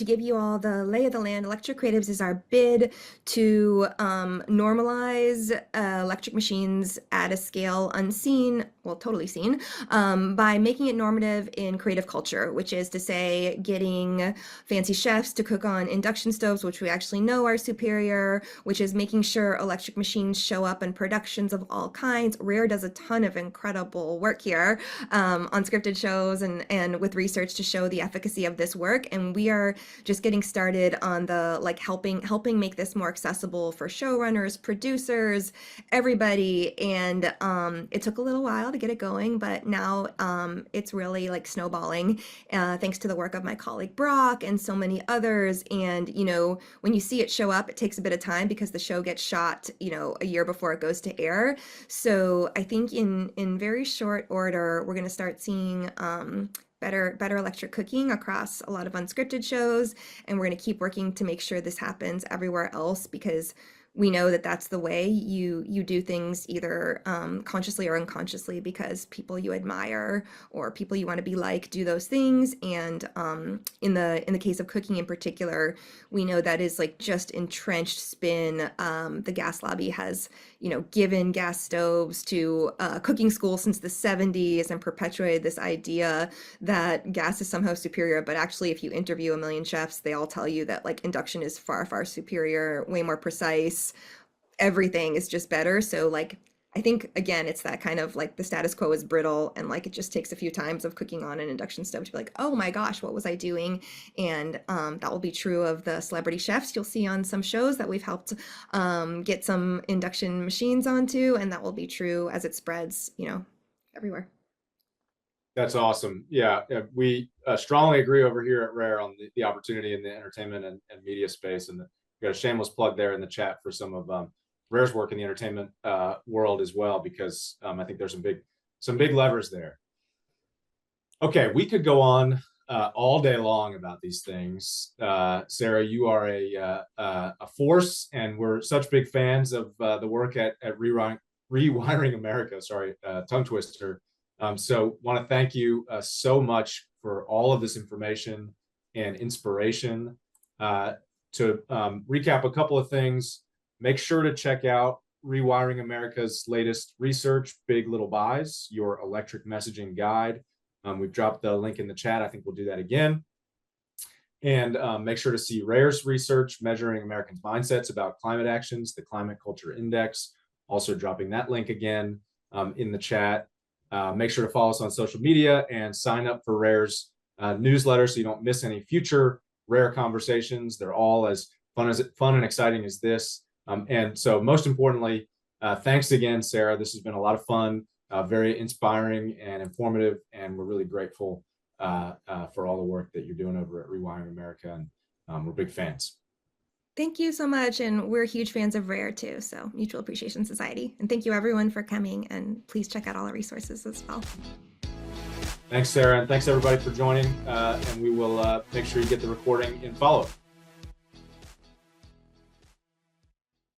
give you all the lay of the land, Electric Creatives is our bid to normalize electric machines at a scale unseen, well, totally seen, by making it normative in creative culture, which is to say getting fancy chefs to cook on induction stoves, which we actually know are superior, which is making sure electric machines show up in productions of all kinds. Rare does a ton of incredible work here on scripted shows and with research to show the efficacy of this work. And we are just getting started on the helping make this more accessible for showrunners, producers, everybody. And it took a little while to get it going, but now it's really like snowballing thanks to the work of my colleague Brock and so many others. And when you see it show up, it takes a bit of time because the show gets shot a year before it goes to air. So I think in very short order we're going to start seeing better electric cooking across a lot of unscripted shows, and we're going to keep working to make sure this happens everywhere else, because we know that that's the way you do things, either consciously or unconsciously, because people you admire or people you want to be like do those things. And in the case of cooking in particular, we know that is like just entrenched spin. The gas lobby has, given gas stoves to cooking schools since the 70s and perpetuated this idea that gas is somehow superior. But actually, if you interview a million chefs, they all tell you that like induction is far, far superior, way more precise. Everything is just better. So like, I think again, it's that kind of like the status quo is brittle, and like it just takes a few times of cooking on an induction stove to be like, oh my gosh, what was I doing? And that will be true of the celebrity chefs you'll see on some shows that we've helped get some induction machines onto, and that will be true as it spreads, everywhere. That's awesome. Yeah, we strongly agree over here at Rare on the opportunity in the entertainment and media space. And we got a shameless plug there in the chat for some of Rare's work in the entertainment world as well, because I think there's some big levers there. Okay, we could go on all day long about these things. Sarah, you are a force, and we're such big fans of the work at Rewiring America. Sorry, tongue twister. So want to thank you so much for all of this information and inspiration. To recap a couple of things, make sure to check out Rewiring America's latest research, Big Little Buys, your electric messaging guide. We've dropped the link in the chat. I think we'll do that again. And make sure to see Rare's research, Measuring Americans' Mindsets about Climate Actions, the Climate Culture Index. Also dropping that link again in the chat. Make sure to follow us on social media and sign up for Rare's newsletter so you don't miss any future Rare conversations. They're all as fun and exciting as this. And so most importantly, thanks again, Sarah. This has been a lot of fun, very inspiring and informative, and we're really grateful for all the work that you're doing over at Rewiring America, and we're big fans. Thank you so much, and we're huge fans of Rare too, so Mutual Appreciation Society. And thank you everyone for coming, and please check out all our resources as well. Thanks, Sarah, and thanks everybody for joining, and we will make sure you get the recording in follow-up.